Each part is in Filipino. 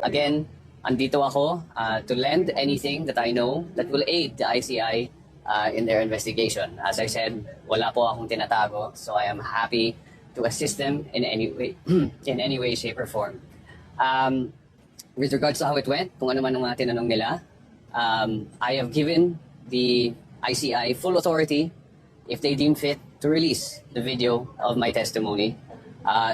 Again, andito ako to lend anything that I know that will aid the ICI in their investigation. As I said, wala po akong tinatago, so I am happy to assist them in any way, shape, or form. With regards to how it went, kung ano man ang mga tinanong nila, I have given the ICI full authority if they deem fit to release the video of my testimony.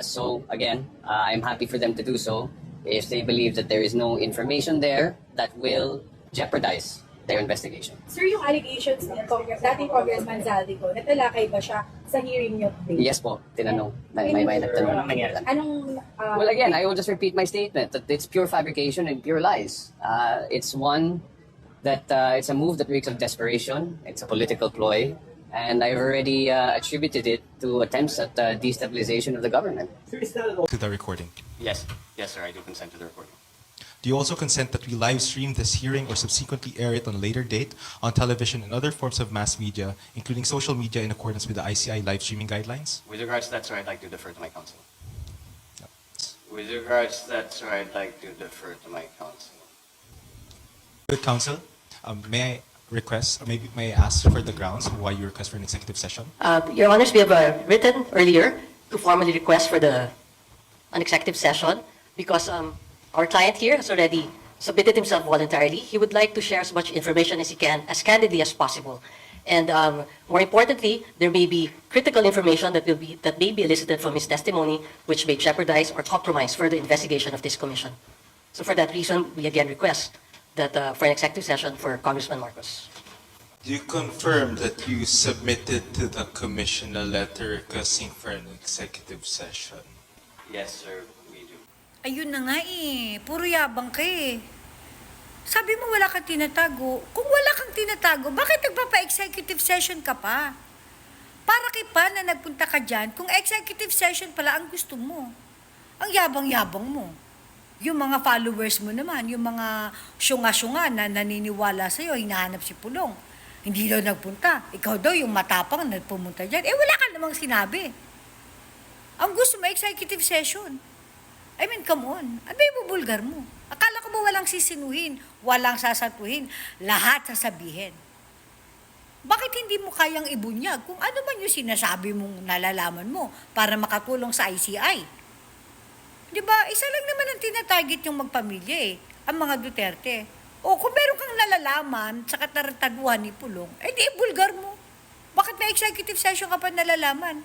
So again, I'm happy for them to do so if they believe that there is no information there that will jeopardize their investigation. Sir, yung allegations ni dating Congressman Zaldico, natalakay ba siya sa hearing niyo today? Yes po, tinanong. May nagtanong. Anong... Well, again, I will just repeat my statement that it's pure fabrication and pure lies. It's one that it's a move that reeks of desperation. It's a political ploy. And I've already attributed it to attempts at destabilization of the government. To the recording. Yes, sir, I do consent to the recording. Do you also consent that we live stream this hearing or subsequently air it on a later date on television and other forms of mass media, including social media, in accordance with the ICI live streaming guidelines? With regards to that, sir, I'd like to defer to my counsel. With regards to that, sir, I'd like to defer to my counsel. Good counsel, may I request, or maybe may I ask for the grounds why you request for an executive session? Your Honors, we have written earlier to formally request for an executive session because our client here has already submitted himself voluntarily. He would like to share as much information as he can, as candidly as possible. And more importantly, there may be critical information that may be elicited from his testimony, which may jeopardize or compromise further investigation of this commission. So for that reason, we again request that for an executive session for Congressman Marcos. Do you confirm that you submitted to the commission a letter requesting for an executive session? Yes, sir, we do. Ayun na nga eh. Puro yabang ka eh. Sabi mo wala kang tinatago. Kung wala kang tinatago, bakit nagpapa-executive session ka pa? Para kay pa na nagpunta ka dyan kung executive session pala ang gusto mo. Ang yabang-yabang mo. Yung mga followers mo naman, yung mga syunga-syunga na naniniwala sa'yo, hinahanap si Pulong. Hindi daw nagpunta. Ikaw daw yung matapang na pumunta dyan. Wala ka namang sinabi. Ang gusto mo, executive session. I mean, come on. Ano yung bubulgar mo? Akala ko ba walang sisinuhin, walang sasatuhin, lahat sasabihin? Bakit hindi mo kayang ibunyag kung ano man yung sinasabi mong nalalaman mo para makatulong sa ICI? Diba? Isa lang naman ang tinatarget yung magpamilya eh, ang mga Duterte. O kung meron kang nalalaman sa katarataduhan ni Pulong, di bulgar mo. Bakit may executive session ka pa nalalaman?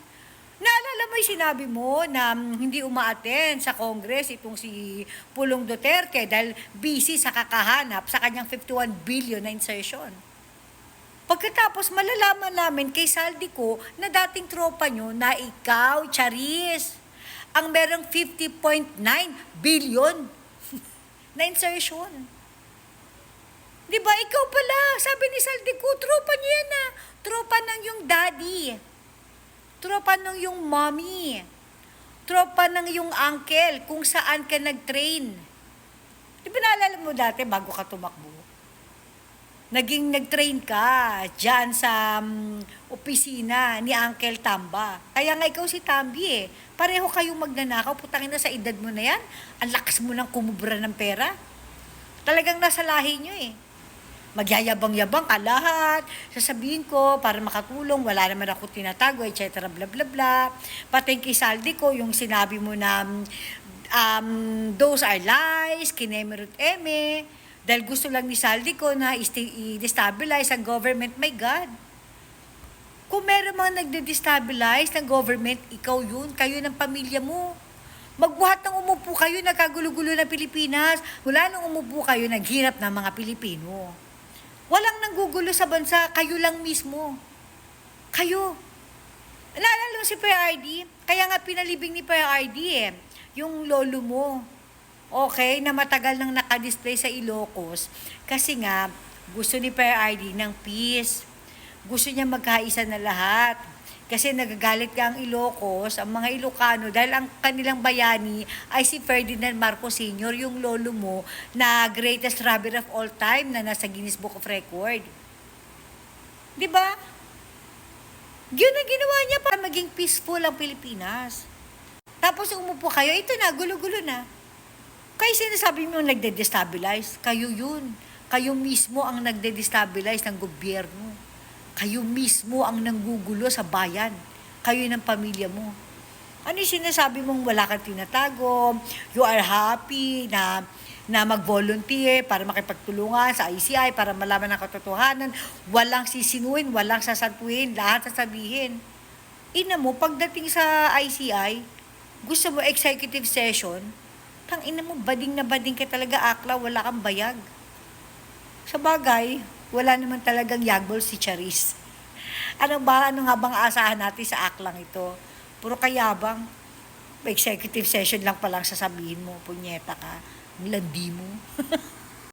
Naalala mo yung sinabi mo na hindi umaattend sa Congress itong si Pulong Duterte dahil busy sa kakahanap sa kanyang 51 billion na insertion. Pagkatapos malalaman namin kay Zaldico na dating tropa nyo na ikaw, Charis, ang merong 50.9 billion na insertion. Di ba? Ikaw pala, sabi ni Zaldico, tropa niyo yan na. Tropa ng yung daddy. Tropa ng yung mommy. Tropa ng yung uncle kung saan ka nag-train. Di ba naalala mo dati bago ka tumakbo? Nag-train ka dyan sa opisina ni Uncle Tamba. Kaya nga ikaw si Tambi eh. Pareho kayong magnanakaw. Putangin na sa edad mo na yan. Ang lakas mo ng kumubra ng pera. Talagang nasa lahi nyo eh. Magyayabang-yabang ka lahat. Sasabihin ko para makatulong. Wala naman ako tinatago, etc. Bla bla bla. Pati kay Zaldico, yung sinabi mo na those are lies, kinemerut eme. Dahil gusto lang ni Zaldico na i-destabilize ang government. My God! Kung meron mga nagde-destabilize ng government, ikaw yun, kayo ng pamilya mo. Magbuhat ng umupo kayo, nagkagulo-gulo na Pilipinas. Wala nang umupo kayo, naghirap ng mga Pilipino. Walang nanggugulo sa bansa, kayo lang mismo. Kayo. Naalala mo si PRD? Kaya nga pinalibing ni PRD eh, yung lolo mo. Okay, na matagal nang nakadisplay sa Ilocos kasi nga gusto ni PRD ng peace. Gusto niya magkaisa na lahat. Kasi nagagalit ka ang Ilocos, ang mga Ilocano, dahil ang kanilang bayani ay si Ferdinand Marcos Sr., yung lolo mo, na greatest robber of all time na nasa Guinness Book of Record. Di ba? Yun ang ginawa niya para maging peaceful ang Pilipinas. Tapos umupo kayo, ito na, gulo-gulo na. Kaya sinasabi mo nagde-destabilize, kayo yun. Kayo mismo ang nagde-destabilize ng gobyerno. Kayo mismo ang nanggugulo sa bayan. Kayo ng pamilya mo. Ano yung sinasabi mong wala kang tinatago, you are happy na mag-volunteer para makipagtulungan sa ICI, para malaman ang katotohanan, walang sisinuin, walang sasantuin, lahat sasabihin. Ina mo, pagdating sa ICI, gusto mo executive session, tang ina mo, bading na bading ka talaga, akla, wala kang bayag. Sa bagay, wala naman talagang yagbol si Charis. Ano nga bang aasahan natin sa aklang ito? Puro kayabang, executive session lang palang sasabihin mo, punyeta ka, ang landi mo.